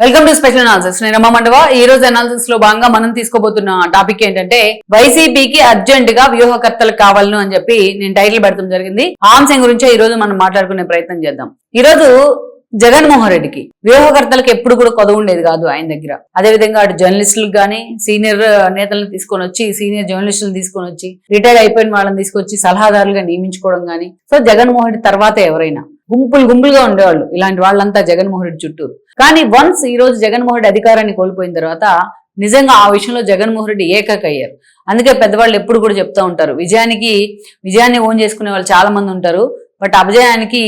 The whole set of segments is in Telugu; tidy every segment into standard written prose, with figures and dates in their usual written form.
Welcome to special analysis. నేను రమా మండవ. ఈ రోజు అనాలిసిస్ లో భాగంగా మనం తీసుకోబోతున్న టాపిక్ ఏంటంటే వైసీపీకి అర్జెంట్ గా వ్యూహకర్తలు కావాలను అని చెప్పి నేను టైటిల్ పెడతాం జరిగింది. ఆ అంశం గురించే ఈ రోజు మనం మాట్లాడుకునే ప్రయత్నం చేద్దాం. ఈ రోజు జగన్మోహన్ రెడ్డికి వ్యూహకర్తలకు ఎప్పుడు కూడా కొదవ ఉండేది కాదు ఆయన దగ్గర. అదేవిధంగా అటు జర్నలిస్టులకు గానీ సీనియర్ నేతలను తీసుకొని వచ్చి సీనియర్ జర్నలిస్టులను తీసుకొని వచ్చి రిటైర్ అయిపోయిన వాళ్ళని తీసుకొచ్చి సలహాదారులుగా నియమించుకోవడం గానీ. సో జగన్మోహన్ రెడ్డి తర్వాత ఎవరైనా గుంపులుగా ఉండేవాళ్ళు ఇలాంటి వాళ్ళంతా జగన్మోహన్ రెడ్డి చుట్టూరు. కానీ వన్స్ ఈ రోజు జగన్మోహన్ రెడ్డి అధికారాన్ని కోల్పోయిన తర్వాత నిజంగా ఆ విషయంలో జగన్మోహన్ రెడ్డి ఏకకయ్యారు. అందుకే పెద్దవాళ్ళు ఎప్పుడు కూడా చెప్తా ఉంటారు, విజయాన్ని ఓన్ చేసుకునే వాళ్ళు చాలా మంది ఉంటారు, బట్ అపజయానికి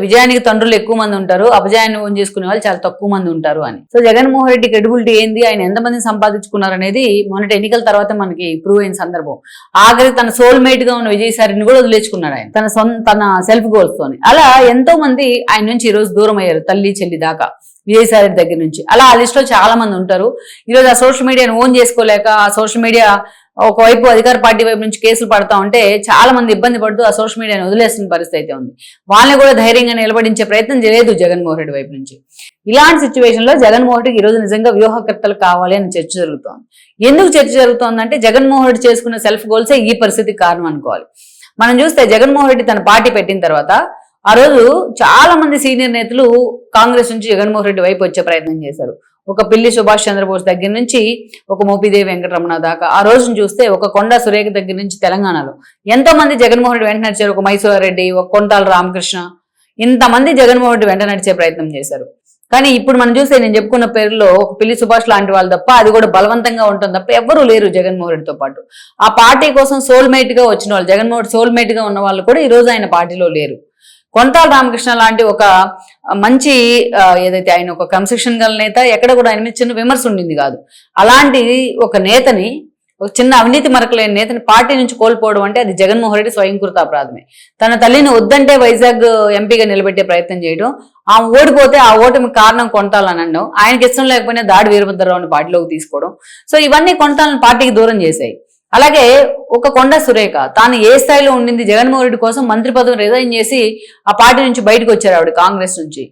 విజయానికి తండ్రులు ఎక్కువ మంది ఉంటారు, అపజయాన్ని ఓన్ చేసుకునే వాళ్ళు చాలా తక్కువ మంది ఉంటారు అని. సో జగన్మోహన్ రెడ్డి క్రెడిబిలిటీ ఏంది, ఆయన ఎంతమందిని సంపాదించుకున్నారు అనేది మొన్నటి ఎన్నికల తర్వాత మనకి ప్రూవ్ అయిన సందర్భం. ఆఖరికి తన సోల్మేట్ గా ఉన్న విజయసాయిని కూడా వదిలేసుకున్నాడు ఆయన తన సెల్ఫ్ గోల్స్ తోని. అలా ఎంతో మంది ఆయన నుంచి ఈ రోజు దూరం అయ్యారు, తల్లి చెల్లి దాకా విజయసాయి దగ్గర నుంచి. అలా ఆ లిస్ట్ లో చాలా మంది ఉంటారు. ఈరోజు ఆ సోషల్ మీడియాను ఓన్ చేసుకోలేక ఆ సోషల్ మీడియా ఒకవైపు అధికార పార్టీ వైపు నుంచి కేసులు పడతా ఉంటే చాలా మంది ఇబ్బంది పడుతూ ఆ సోషల్ మీడియాను వదిలేస్తున్న పరిస్థితి అయితే ఉంది. వాళ్ళని కూడా ధైర్యంగా నిలబడించే ప్రయత్నం చేయలేదు జగన్మోహన్ రెడ్డి వైపు నుంచి. ఇలాంటి సిచ్యువేషన్ లో జగన్మోహన్ రెడ్డికి ఈ రోజు నిజంగా వ్యూహకర్తలు కావాలి అని చర్చ జరుగుతోంది. ఎందుకు చర్చ జరుగుతోందంటే జగన్మోహన్ రెడ్డి చేసుకున్న సెల్ఫ్ గోల్సే ఈ పరిస్థితికి కారణం అనుకోవాలి. మనం చూస్తే జగన్మోహన్ రెడ్డి తన పార్టీ పెట్టిన తర్వాత ఆ రోజు చాలా మంది సీనియర్ నేతలు కాంగ్రెస్ నుంచి జగన్మోహన్ రెడ్డి వైపు వచ్చే ప్రయత్నం చేశారు. ఒక పిల్లి సుభాష్ చంద్రబోస్ దగ్గర నుంచి ఒక మోపిదేవి వెంకటరమణ దాకా. ఆ రోజును చూస్తే ఒక కొండా సురేఖ దగ్గర నుంచి తెలంగాణలో ఎంతో మంది జగన్మోహన్ రెడ్డి వెంట నడిచారు. ఒక మైసూర్ రెడ్డి, ఒక కొంతాల రామకృష్ణ, ఇంతమంది జగన్మోహన్ రెడ్డి వెంట నడిచే ప్రయత్నం చేశారు. కానీ ఇప్పుడు మనం చూస్తే నేను చెప్పుకున్న పేరులో ఒక పిల్లి సుభాష్ లాంటి వాళ్ళు తప్ప, అది కూడా బలవంతంగా ఉంటుంది తప్ప ఎవ్వరూ లేరు జగన్మోహన్ రెడ్డితో పాటు. ఆ పార్టీ కోసం సోల్మేట్ గా వచ్చిన వాళ్ళు, జగన్మోహన్ రెడ్డి సోల్మేట్ గా ఉన్న వాళ్ళు కూడా ఈ రోజు ఆయన పార్టీలో లేరు. కొంతాల రామకృష్ణ లాంటి ఒక మంచి ఏదైతే ఆయన ఒక క్రమశిక్షణ గల నేత, ఎక్కడ కూడా ఆయన మీద చిన్న విమర్శ ఉండింది కాదు. అలాంటి ఒక నేతని, ఒక చిన్న అవినీతి మరకలేని నేతని పార్టీ నుంచి కోల్పోవడం అంటే అది జగన్మోహన్ రెడ్డి స్వయంకృత అపరాధమే. తన తల్లిని వద్దంటే వైజాగ్ ఎంపీగా నిలబెట్టే ప్రయత్నం చేయడం, ఆ ఓడిపోతే ఆ ఓటమి కారణం కొంటాలని అనడం, ఆయనకి ఇష్టం లేకపోయినా దాడి వీరభద్రరావుని పార్టీలోకి తీసుకోవడం. సో ఇవన్నీ కొంటాలని పార్టీకి దూరం చేశాయి. అలాగే ఒక కొండా సురేఖ తాను ఏ స్థాయిలో ఉండింది, జగన్మోహన్ రెడ్డి కోసం మంత్రి పదవి రిజైన్ చేసి ఆ పార్టీ నుంచి బయటకు వచ్చారు ఆవిడ కాంగ్రెస్ నుంచి.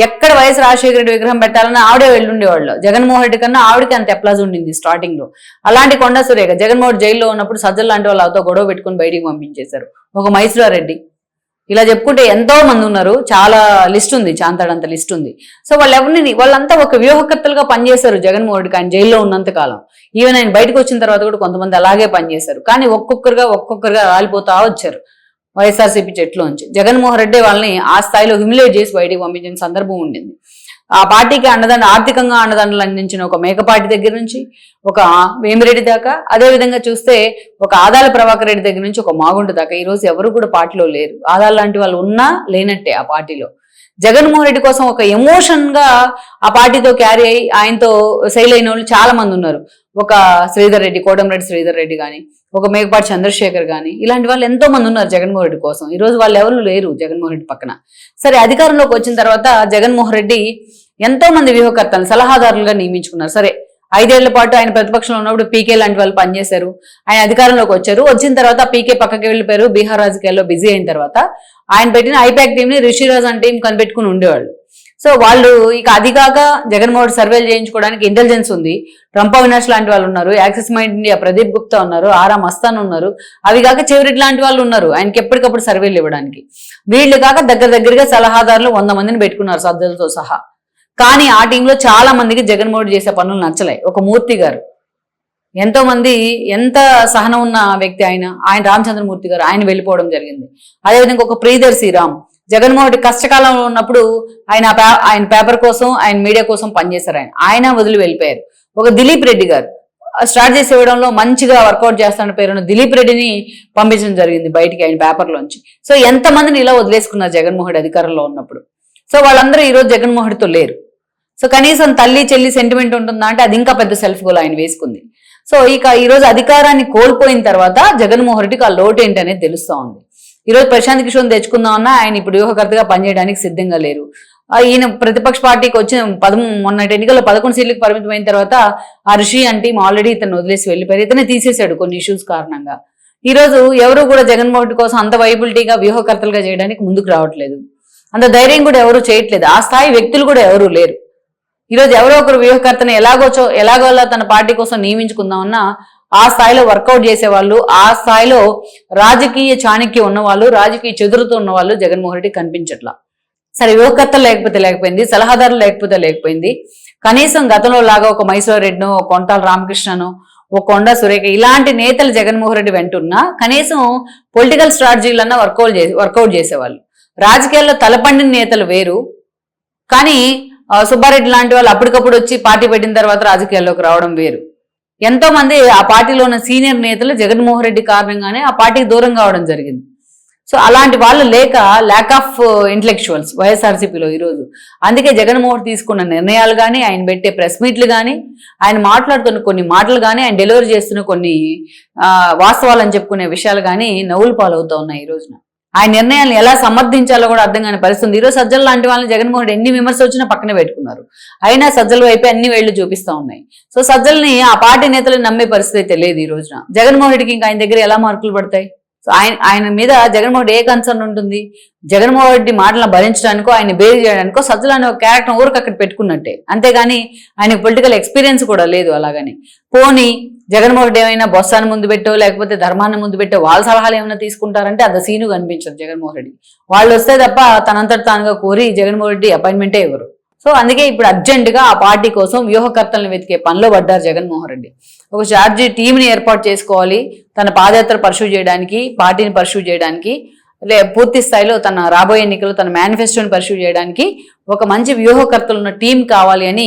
ఎక్కడ వైఎస్ రాజశేఖర రెడ్డి విగ్రహం పెట్టాలన్నా ఆవిడే వెళ్ళుండేవాళ్ళు. జగన్మోహన్ రెడ్డి కన్నా ఆవిడకి అంత అప్లాజ్ ఉండింది స్టార్టింగ్ లో. అలాంటి కొండా సురేఖ జగన్మోహన్ రెడ్డి జైల్లో ఉన్నప్పుడు సజ్జల లాంటి వాళ్ళతో గొడవ పెట్టుకుని బయటికి పంపించేశారు. ఒక మైసూర్ రెడ్డి, ఇలా చెప్పుకుంటే ఎంతో మంది ఉన్నారు. చాలా లిస్ట్ ఉంది, చాంతాడంత లిస్ట్ ఉంది. సో వాళ్ళంతా ఒక వ్యూహకర్తలుగా పనిచేశారు జగన్మోహన్ రెడ్డికి ఆయన జైల్లో ఉన్నంత కాలం. ఈవెన్ ఆయన బయటకు వచ్చిన తర్వాత కూడా కొంతమంది అలాగే పనిచేశారు. కానీ ఒక్కొక్కరుగా రాలిపోతా వచ్చారు వైఎస్ఆర్సీపీ చెట్లోంచి. జగన్మోహన్ రెడ్డి వాళ్ళని ఆ స్థాయిలో హ్యూమిలేట్ చేసి బయటికి పంపించిన సందర్భం ఉండింది. ఆ పార్టీకి ఆర్థికంగా అండదండలు అందించిన ఒక మేకపాటి దగ్గర నుంచి ఒక వేమిరెడ్డి దాకా, అదేవిధంగా చూస్తే ఒక ఆదాల ప్రభాకర్ రెడ్డి దగ్గర నుంచి ఒక మాగుంట దాకా ఈ రోజు ఎవరు కూడా పార్టీలో లేరు. ఆదాల లాంటి వాళ్ళు ఉన్నా లేనట్టే ఆ పార్టీలో. జగన్మోహన్ రెడ్డి కోసం ఒక ఎమోషన్ గా ఆ పార్టీతో క్యారీ అయ్యి ఆయనతో శైలి అయిన వాళ్ళు చాలా మంది ఉన్నారు. ఒక శ్రీధర్ రెడ్డి, కోటంరెడ్డి శ్రీధర్ రెడ్డి కానీ, ఒక మేకపాటి చంద్రశేఖర్ కానీ, ఇలాంటి వాళ్ళు ఎంతో మంది ఉన్నారు జగన్మోహన్ రెడ్డి కోసం. ఈ రోజు వాళ్ళు ఎవరు లేరు జగన్మోహన్ రెడ్డి పక్కన. సరే, అధికారంలోకి వచ్చిన తర్వాత జగన్మోహన్ రెడ్డి ఎంతో మంది వ్యూహకర్తలను సలహాదారులుగా నియమించుకున్నారు. సరే, 5 ఏళ్ల పాటు ఆయన ప్రతిపక్షంలో ఉన్నప్పుడు పీకే లాంటి వాళ్ళు పనిచేశారు. ఆయన అధికారంలోకి వచ్చారు. వచ్చిన తర్వాత పీకే పక్కకి వెళ్ళిపోయారు. బీహార్ రాజకీయాల్లో బిజీ అయిన తర్వాత ఆయన పెట్టిన ఐపాక్ టీం ని రిషిరాజ్ అని టీం కనిపెట్టుకుని ఉండేవాళ్ళు. సో వాళ్ళు ఇక అది కాక జగన్మోహన్ రెడ్డి సర్వేలు చేయించుకోవడానికి ఇంటెలిజెన్స్ ఉంది. రంపా వినాష్ లాంటి వాళ్ళు ఉన్నారు, axis mind India Pradeep Gupta ఉన్నారు, ఆరా మస్తాన్ ఉన్నారు. అవి కాక చెవిరెడ్డి లాంటి వాళ్ళు ఉన్నారు ఆయనకి ఎప్పటికప్పుడు సర్వేలు ఇవ్వడానికి. వీళ్ళు కాక దగ్గరగా సలహాదారులు 100 మందిని పెట్టుకున్నారు సజ్జలతో సహా. కానీ ఆ టీంలో చాలా మందికి జగన్మోహన్ రెడ్డి చేసే పనులు నచ్చలే. ఒక మూర్తి గారు, ఎంతో మంది ఎంత సహనం ఉన్న వ్యక్తి ఆయన రామచంద్రమూర్తి గారు, ఆయన వెళ్ళిపోవడం జరిగింది. అదేవిధంగా ఒక ప్రియదర్ శ్రీరామ్ జగన్మోహన్ రెడ్డి కష్టకాలంలో ఉన్నప్పుడు ఆయన పేపర్ కోసం, ఆయన మీడియా కోసం పనిచేశారు. ఆయన వదిలి వెళ్ళిపోయారు. ఒక దిలీప్ రెడ్డి గారు స్టార్ట్ చేసి ఇవ్వడంలో మంచిగా వర్కౌట్ చేస్తాన పేరున్న దిలీప్ రెడ్డిని పంపించడం జరిగింది బయటికి ఆయన పేపర్లోంచి. సో ఎంతమందిని ఇలా వదిలేసుకున్నారు జగన్మోహన్ రెడ్డి అధికారంలో ఉన్నప్పుడు. సో వాళ్ళందరూ ఈరోజు జగన్మోహన్ రెడ్డితో లేరు. సో కనీసం తల్లి చెల్లి సెంటిమెంట్ ఉంటుందా అంటే అది ఇంకా పెద్ద సెల్ఫ్ గోల్ ఆయన వేసుకుంది. సో ఇక ఈరోజు అధికారాన్ని కోల్పోయిన తర్వాత జగన్మోహన్ రెడ్డికి ఆ లోటు ఏంటనేది తెలుస్తా ఉంది. ఈరోజు ప్రశాంత్ కిషోర్ తెచ్చుకుందామన్నా ఆయన ఇప్పుడు వ్యూహకర్తగా పనిచేయడానికి సిద్ధంగా లేరు. ఈయన ప్రతిపక్ష పార్టీకి వచ్చిన మొన్నటి ఎన్నికల్లో 11 సీట్లకు పరిమితమైన తర్వాత ఆ రిషి అంటే ఆల్రెడీ ఇతను వదిలేసి వెళ్ళిపోయారు. ఇతనే తీసేశాడు కొన్ని ఇష్యూస్ కారణంగా. ఈ రోజు ఎవరు కూడా జగన్మోహన్ రెడ్డి కోసం అంత వైబిలిటీగా వ్యూహకర్తలుగా చేయడానికి ముందుకు రావట్లేదు. అంత ధైర్యం కూడా ఎవరు చేయట్లేదు. ఆ స్థాయి వ్యక్తులు కూడా ఎవరు లేరు. ఈరోజు ఎవరో ఒకరు వ్యూహకర్తను ఎలాగోలా తన పార్టీ కోసం నియమించుకుందామన్నా ఆ స్థాయిలో వర్కౌట్ చేసేవాళ్ళు, ఆ స్థాయిలో రాజకీయ చాణక్యం ఉన్నవాళ్ళు, రాజకీయ చతురత ఉన్న వాళ్ళు జగన్మోహన్ రెడ్డి కనిపించట్లా. సరే, వ్యూహకర్తలు లేకపోయింది, సలహాదారులు లేకపోయింది. కనీసం గతంలో లాగా ఒక మైసూర్ రెడ్డినో, ఒక కొంటాల రామకృష్ణనో, ఒక కొండా సురేఖ ఇలాంటి నేతలు జగన్మోహన్ రెడ్డి వెంటున్నా కనీసం పొలిటికల్ స్ట్రాటజీలన్నా వర్కౌట్ చేసేవాళ్ళు. రాజకీయాల్లో తలపండిన నేతలు వేరు, కానీ సుబ్బారెడ్డి లాంటి వాళ్ళు అప్పటికప్పుడు వచ్చి పార్టీ పెట్టిన తర్వాత రాజకీయాల్లోకి రావడం వేరు. ఎంతో మంది ఆ పార్టీలో ఉన్న సీనియర్ నేతలు జగన్మోహన్ రెడ్డి కారణంగానే ఆ పార్టీకి దూరం కావడం జరిగింది. సో అలాంటి వాళ్ళు ల్యాక్ ఆఫ్ ఇంటలెక్చువల్స్ వైఎస్ఆర్సీపీలో ఈరోజు. అందుకే జగన్మోహన్ తీసుకున్న నిర్ణయాలు కానీ, ఆయన పెట్టే ప్రెస్ మీట్లు కానీ, ఆయన మాట్లాడుతున్న కొన్ని మాటలు కానీ, ఆయన డెలివరీ చేస్తున్న కొన్ని వాస్తవాలు అని చెప్పుకునే విషయాలు కానీ నవ్వులు పాలవుతూ ఉన్నాయి ఈ రోజున. ఆయన నిర్ణయాలను ఎలా సమర్థించాలో కూడా అర్థం కాని పరిస్థితుంది. ఈరోజు సజ్జల లాంటి వాళ్ళని జగన్మోహన్ రెడ్డి ఎన్ని విమర్శలు వచ్చినా పక్కన పెట్టుకున్నారు, అయినా సజ్జల వైపే అన్ని వేళ్లు చూపిస్తా ఉన్నాయి. సో సజ్జల్ని ఆ పార్టీ నేతలను నమ్మే పరిస్థితి అయితే లేదు ఈ రోజున. జగన్మోహన్ రెడ్డికి ఇంకా ఆయన దగ్గర ఎలా మార్కులు పడతాయి? సో ఆయన మీద జగన్మోహన్ రెడ్డి ఏ కన్సర్న్ ఉంటుంది? జగన్మోహన్ రెడ్డి మాటలను భరించడానికో, ఆయన బేరీ చేయడానికో సజ్జల అనే ఒక క్యారెక్టర్ ఊరికి అక్కడ పెట్టుకున్నట్టే, అంతేగాని ఆయనకు పొలిటికల్ ఎక్స్పీరియన్స్ కూడా లేదు. అలాగని పోనీ జగన్మోహన్ రెడ్డి ఏమైనా బొత్సాన్ని ముందు పెట్టో, లేకపోతే ధర్మాన్ని ముందు పెట్టో వాళ్ళ సలహాలు ఏమైనా తీసుకుంటారంటే అంత సీను కనిపించదు జగన్మోహన్ రెడ్డి. వాళ్ళు వస్తే తప్ప తనంతటి తానుగా కోరి జగన్మోహన్ రెడ్డి అపాయింట్మెంటే ఇవ్వరు. సో అందుకే ఇప్పుడు అర్జెంటుగా ఆ పార్టీ కోసం వ్యూహకర్తలను వెతికే పనిలో పడ్డారు జగన్మోహన్ రెడ్డి. ఒక చార్జీ టీంని ఏర్పాటు చేసుకోవాలి తన పాదయాత్ర పర్సూ చేయడానికి, పార్టీని పర్సూ చేయడానికి, పూర్తి స్థాయిలో తన రాబోయే ఎన్నికలు తన మేనిఫెస్టోని పర్సూ చేయడానికి ఒక మంచి వ్యూహకర్తలు ఉన్న టీం కావాలి అని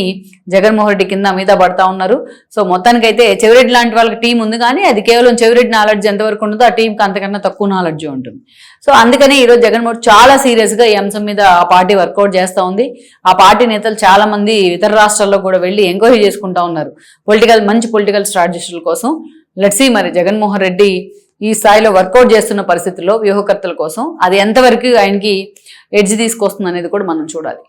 జగన్మోహన్ రెడ్డి కింద మీద పడతా ఉన్నారు. సో మొత్తానికైతే చెవిరెడ్డి లాంటి వాళ్ళకి టీం ఉంది, కానీ అది కేవలం చెవిరెడ్డి నాలెడ్జ్ ఎంతవరకు ఉంటుందో ఆ టీంకి అంతకన్నా తక్కువ నాలెడ్జ్ ఉంటుంది. సో అందుకని ఈరోజు జగన్మోహన్ చాలా సీరియస్ గా ఈ అంశం మీద ఆ పార్టీ వర్కౌట్ చేస్తూ ఉంది. ఆ పార్టీ నేతలు చాలా మంది ఇతర రాష్ట్రాల్లో కూడా వెళ్ళి ఎంక్వైరీ చేసుకుంటా ఉన్నారు మంచి పొలిటికల్ స్ట్రాటజిస్టుల కోసం. లెట్స్ సీ మరి జగన్మోహన్ రెడ్డి ఈ స్థాయిలో వర్కౌట్ చేస్తున్న పరిస్థితుల్లో వ్యూహకర్తల కోసం అది ఎంతవరకు ఆయనకి ఎడ్జ్ తీసుకొస్తుంది అనేది కూడా మనం చూడాలి.